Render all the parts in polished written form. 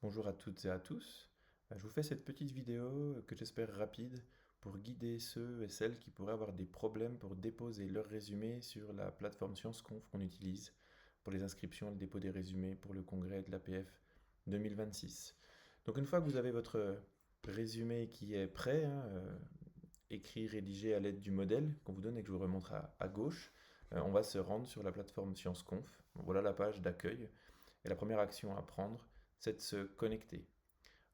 Bonjour à toutes et à tous. Je vous fais cette petite vidéo que j'espère rapide pour guider ceux et celles qui pourraient avoir des problèmes pour déposer leur résumé sur la plateforme ScienceConf qu'on utilise pour les inscriptions et le dépôt des résumés pour le congrès de l'APF 2026. Donc une fois que vous avez votre résumé qui est prêt, écrit, rédigé à l'aide du modèle qu'on vous donne et que je vous remontre à gauche, on va se rendre sur la plateforme ScienceConf. Voilà la page d'accueil. Et la première action à prendre, c'est de se connecter.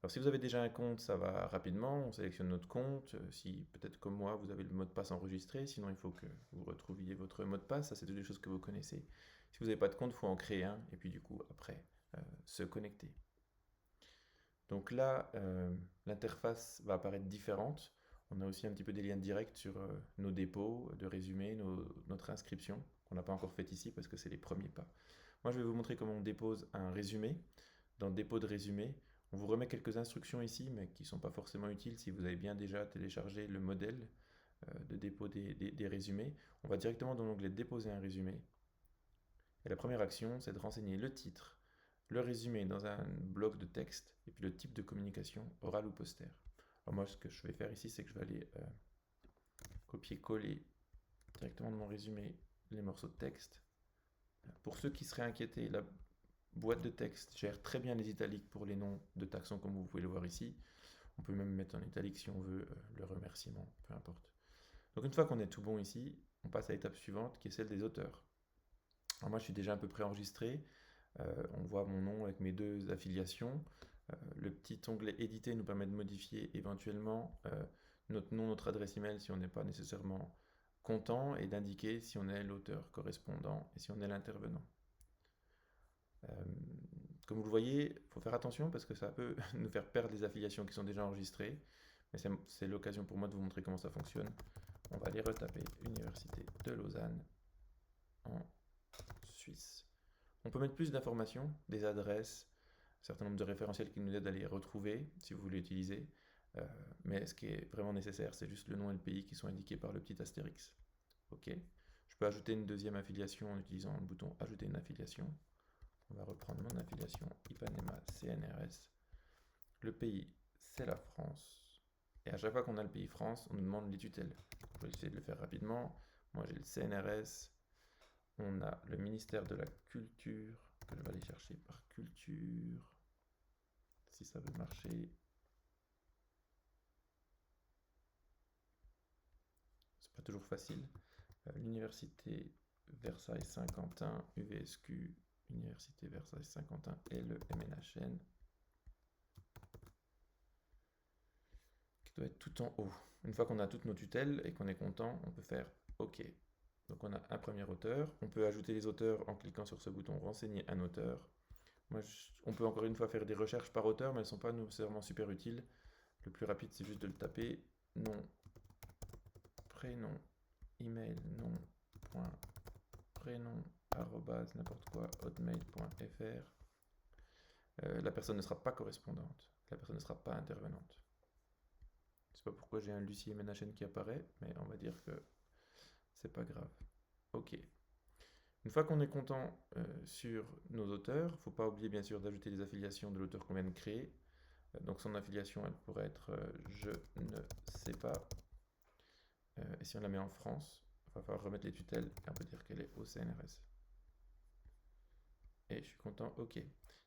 Alors si vous avez déjà un compte, ça va rapidement, on sélectionne notre compte. Si peut-être comme moi, vous avez le mot de passe enregistré, sinon il faut que vous retrouviez votre mot de passe, ça c'est toutes des choses que vous connaissez. Si vous n'avez pas de compte, il faut en créer un, et puis du coup après, se connecter. Donc là, l'interface va apparaître différente. On a aussi un petit peu des liens directs sur nos dépôts de résumés, notre inscription, qu'on n'a pas encore fait ici parce que c'est les premiers pas. Moi, je vais vous montrer comment on dépose un résumé. Dans le dépôt de résumé, on vous remet quelques instructions ici, mais qui ne sont pas forcément utiles si vous avez bien déjà téléchargé le modèle de dépôt des résumés. On va directement dans l'onglet Déposer un résumé. Et la première action, c'est de renseigner le titre, le résumé dans un bloc de texte, et puis le type de communication, oral ou poster. Alors moi, ce que je vais faire ici, c'est que je vais aller copier-coller directement de mon résumé les morceaux de texte. Pour ceux qui seraient inquiétés, la boîte de texte gère très bien les italiques pour les noms de taxons, comme vous pouvez le voir ici. On peut même mettre en italique si on veut le remerciement, peu importe. Donc une fois qu'on est tout bon ici, on passe à l'étape suivante qui est celle des auteurs. Alors moi je suis déjà un peu préenregistré, on voit mon nom avec mes deux affiliations. Le petit onglet éditer nous permet de modifier éventuellement notre nom, notre adresse email si on n'est pas nécessairement content et d'indiquer si on est l'auteur correspondant et si on est l'intervenant. Comme vous le voyez, il faut faire attention parce que ça peut nous faire perdre les affiliations qui sont déjà enregistrées. Mais c'est l'occasion pour moi de vous montrer comment ça fonctionne. On va aller retaper Université de Lausanne en Suisse. On peut mettre plus d'informations, des adresses, un certain nombre de référentiels qui nous aident à les retrouver si vous voulez utiliser. Mais ce qui est vraiment nécessaire, c'est juste le nom et le pays qui sont indiqués par le petit astérix. OK. Je peux ajouter une deuxième affiliation en utilisant le bouton Ajouter une affiliation. On va reprendre mon affiliation Ipanema CNRS. Le pays, c'est la France. Et à chaque fois qu'on a le pays France, on nous demande les tutelles. Je vais essayer de le faire rapidement. Moi, j'ai le CNRS. On a le ministère de la Culture, que je vais aller chercher par culture. Si ça veut marcher. C'est pas toujours facile. L'université Versailles-Saint-Quentin, UVSQ, Université Versailles-Saint-Quentin et le MNHN, qui doit être tout en haut. Une fois qu'on a toutes nos tutelles et qu'on est content, on peut faire OK. Donc on a un premier auteur. On peut ajouter les auteurs en cliquant sur ce bouton Renseigner un auteur. On peut encore une fois faire des recherches par auteur, mais elles ne sont pas nécessairement super utiles. Le plus rapide, c'est juste de le taper. Nom, prénom, email, nom, point, prénom, arrobase, n'importe quoi, hotmail.fr. La personne ne sera pas correspondante. La personne ne sera pas intervenante. Je ne sais pas pourquoi j'ai un Lucie MNHN qui apparaît, mais on va dire que c'est pas grave. OK. Une fois qu'on est content sur nos auteurs, il ne faut pas oublier bien sûr d'ajouter les affiliations de l'auteur qu'on vient de créer. Donc son affiliation, elle pourrait être je ne sais pas. Et si on la met en France, il va falloir remettre les tutelles et on peut dire qu'elle est au CNRS. Et je suis content, OK.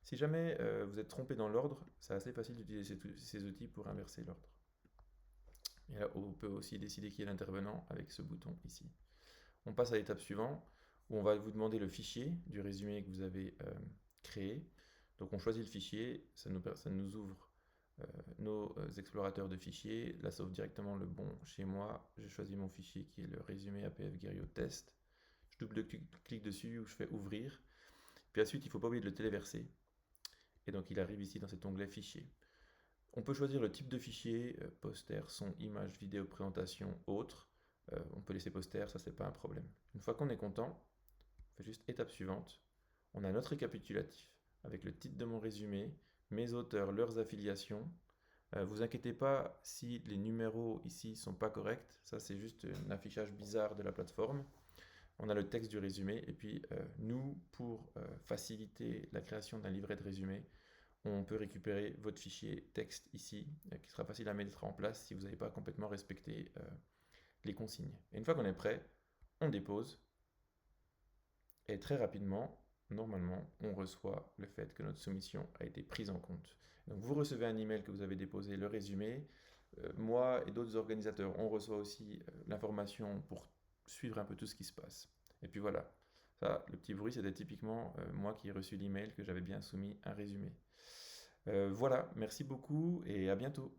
Si jamais vous êtes trompé dans l'ordre, c'est assez facile d'utiliser ces outils pour inverser l'ordre. Et là, on peut aussi décider qui est l'intervenant avec ce bouton ici. On passe à l'étape suivante, où on va vous demander le fichier du résumé que vous avez créé. Donc on choisit le fichier, ça nous ouvre nos explorateurs de fichiers, là ça ouvre directement le bon chez moi. Je choisis mon fichier qui est le résumé APF Guerrio test. Je double-clique dessus ou je fais ouvrir. Puis ensuite, il ne faut pas oublier de le téléverser. Et donc il arrive ici dans cet onglet fichier. On peut choisir le type de fichier, poster, son, image, vidéo, présentation, autre. On peut laisser poster, ça c'est pas un problème. Une fois qu'on est content, on fait juste étape suivante. On a notre récapitulatif avec le titre de mon résumé, mes auteurs, leurs affiliations. Vous inquiétez pas si les numéros ici sont pas corrects, ça c'est juste un affichage bizarre de la plateforme. On a le texte du résumé et puis nous, pour faciliter la création d'un livret de résumé, on peut récupérer votre fichier texte ici, qui sera facile à mettre en place si vous n'avez pas complètement respecté les consignes. Et une fois qu'on est prêt, on dépose, et très rapidement, normalement, on reçoit le fait que notre soumission a été prise en compte. Donc vous recevez un email que vous avez déposé, le résumé. Moi et d'autres organisateurs, on reçoit aussi l'information pour suivre un peu tout ce qui se passe. Et puis voilà, ça, le petit bruit, c'était typiquement moi qui ai reçu l'email que j'avais bien soumis un résumé. Voilà, merci beaucoup et à bientôt.